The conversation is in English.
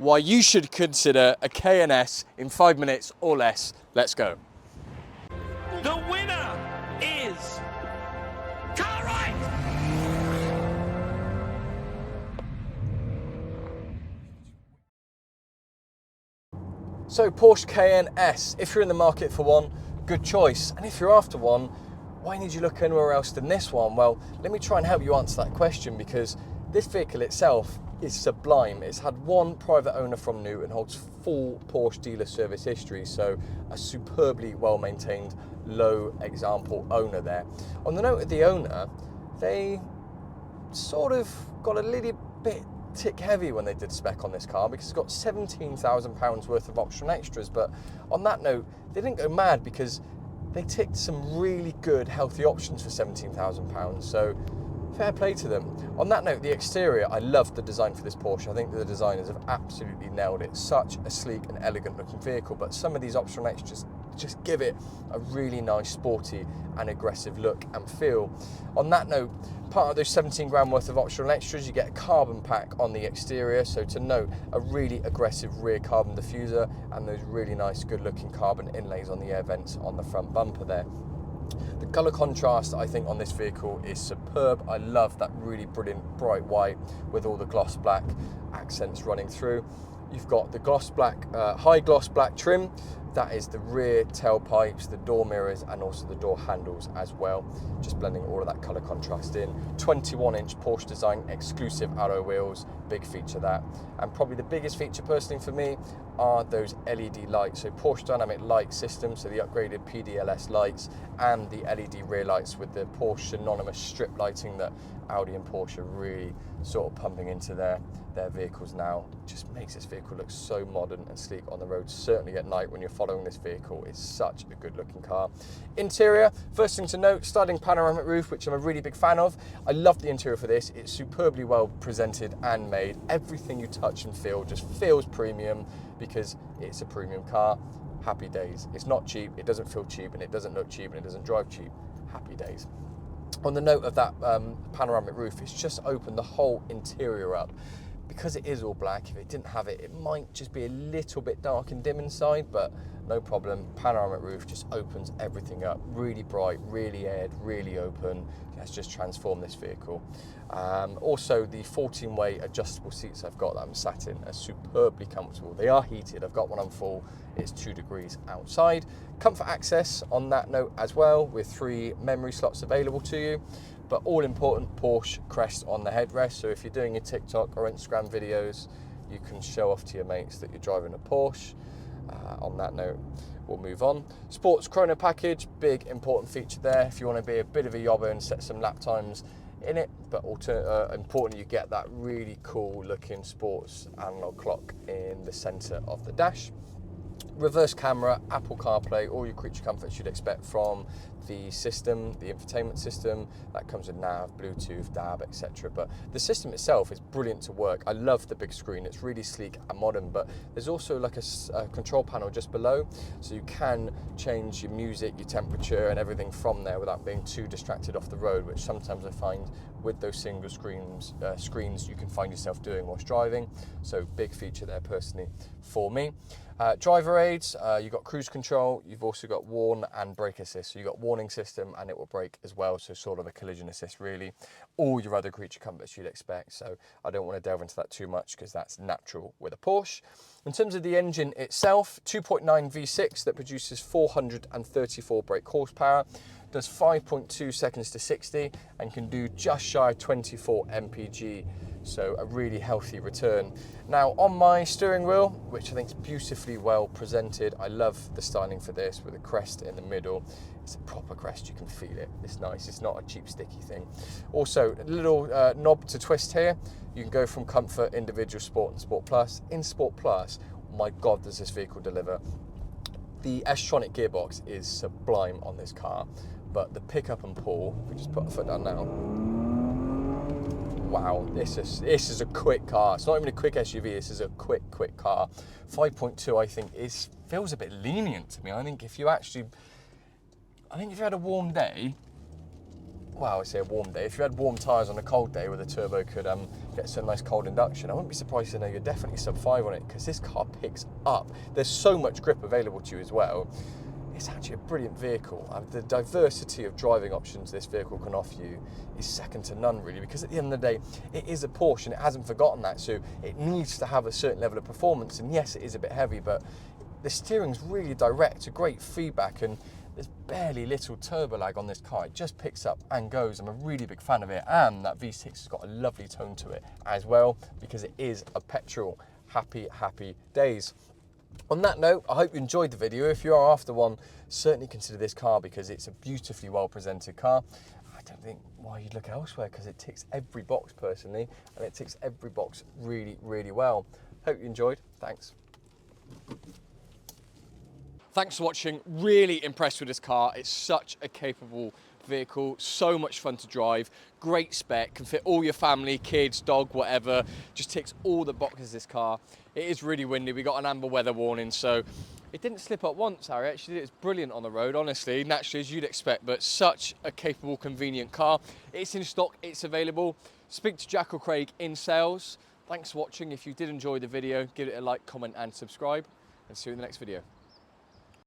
why you should consider a Cayenne S in 5 minutes or less. Let's go. The winner is Cartwright! So Porsche Cayenne S, if you're in the market for one, good choice. And if you're after one, why need you look anywhere else than this one? Well, let me try and help you answer that question, because this vehicle itself is sublime. It's had one private owner from new and holds full Porsche dealer service history, so a superbly well maintained, low example owner there. On the note of the owner, they sort of got a little bit tick heavy when they did spec on this car, because it's got £17,000 worth of optional extras. But on that note, they didn't go mad, because they ticked some really good healthy options for £17,000, so fair play to them. On that note, the exterior, I love the design for this Porsche. I think the designers have absolutely nailed it. Such a sleek and elegant looking vehicle, but some of these optional extras just give it a really nice sporty and aggressive look and feel. On that note, part of those 17 grand worth of optional extras, you get a carbon pack on the exterior. So to note, a really aggressive rear carbon diffuser and those really nice good looking carbon inlays on the air vents on the front bumper there. The colour contrast, I think, on this vehicle is superb. I love that really brilliant bright white with all the gloss black accents running through. You've got the gloss black, high gloss black trim. That is the rear tailpipes, the door mirrors, and also the door handles as well. Just blending all of that colour contrast in. 21-inch Porsche design exclusive alloy wheels, big feature that. And probably the biggest feature personally for me are those LED lights. So Porsche dynamic light system, so the upgraded PDLS lights and the LED rear lights with the Porsche synonymous strip lighting that Audi and Porsche are really sort of pumping into their vehicles now. Just makes this vehicle look so modern and sleek on the road, certainly at night when you're following this vehicle. It's such a good looking car. Interior, first thing to note, sliding panoramic roof, which I'm a really big fan of. I love the interior for this. It's superbly well presented and made. Everything you touch and feel just feels premium, because it's a premium car. Happy days. It's not cheap, it doesn't feel cheap, and it doesn't look cheap, and it doesn't drive cheap. Happy days. On the note of that panoramic roof, it's just opened the whole interior up. Because it is all black, if it didn't have it, it might just be a little bit dark and dim inside, but no problem. Panoramic roof just opens everything up. Really bright, really aired, really open. It's just transformed this vehicle. Also, the 14-way adjustable seats I've got that I'm sat in are superbly comfortable. They are heated. I've got one on full. It's 2 degrees outside. Comfort access on that note as well, with 3 memory slots available to you. But all important, Porsche crest on the headrest. So if you're doing your TikTok or Instagram videos, you can show off to your mates that you're driving a Porsche. On that note, we'll move on. Sports chrono package, big important feature there if you want to be a bit of a yobber and set some lap times in it. But importantly, you get that really cool looking sports analog clock in the center of the dash. Reverse camera, Apple CarPlay, all your creature comforts you'd expect from the system, the infotainment system. That comes with nav, Bluetooth, DAB, etc. But the system itself is brilliant to work. I love the big screen. It's really sleek and modern, but there's also like a control panel just below, so you can change your music, your temperature, and everything from there without being too distracted off the road, which sometimes I find with those single screens you can find yourself doing whilst driving. So big feature there personally for me. Driver aids, you've got cruise control, you've also got warn and brake assist. So you've got warning system and it will brake as well, so sort of a collision assist really. All your other creature comforts you'd expect, so I don't want to delve into that too much because that's natural with a Porsche. In terms of the engine itself, 2.9 V6 that produces 434 brake horsepower, does 5.2 seconds to 60 and can do just shy of 24 mpg. So a really healthy return. Now on my steering wheel, which I think is beautifully well presented, I love the styling for this with a crest in the middle. It's a proper crest, you can feel it. It's nice, it's not a cheap sticky thing. Also, a little knob to twist here. You can go from comfort, individual, sport and sport plus. In sport plus, my God, does this vehicle deliver. The S-tronic gearbox is sublime on this car, but the pickup and pull, if we just put our foot down now, wow, this is a quick car. It's not even a quick SUV, this is a quick car. 5.2 I think feels a bit lenient to me. I think if you had a warm day, well, I say a warm day, if you had warm tyres on a cold day where the turbo could get some nice cold induction, I wouldn't be surprised to know you're definitely sub 5 on it, because this car picks up. There's so much grip available to you as well. It's actually a brilliant vehicle. The diversity of driving options this vehicle can offer you is second to none, really, because at the end of the day, it is a Porsche and it hasn't forgotten that, so it needs to have a certain level of performance. And yes, it is a bit heavy, but the steering's really direct, a great feedback, and there's barely little turbo lag on this car. It just picks up and goes. I'm a really big fan of it, and that V6 has got a lovely tone to it as well, because it is a petrol. Happy, happy days. On that note, I hope you enjoyed the video. If you are after one, certainly consider this car, because it's a beautifully well presented car. I don't think why you'd look elsewhere, because it ticks every box personally, and it ticks every box really, really well. Hope you enjoyed. Thanks. Thanks for watching. Really impressed with this car. It's such a capable vehicle, so much fun to drive, great spec, can fit all your family, kids, dog, whatever. Just ticks all the boxes, this car. It is really windy. We got an amber weather warning, so it didn't slip up once, Harry. Actually, it's brilliant on the road, honestly, naturally, as you'd expect, but such a capable, convenient car. It's in stock, it's available. Speak to Jack or Craig in sales. Thanks for watching. If you did enjoy the video, give it a like, comment and subscribe, and see you in the next video.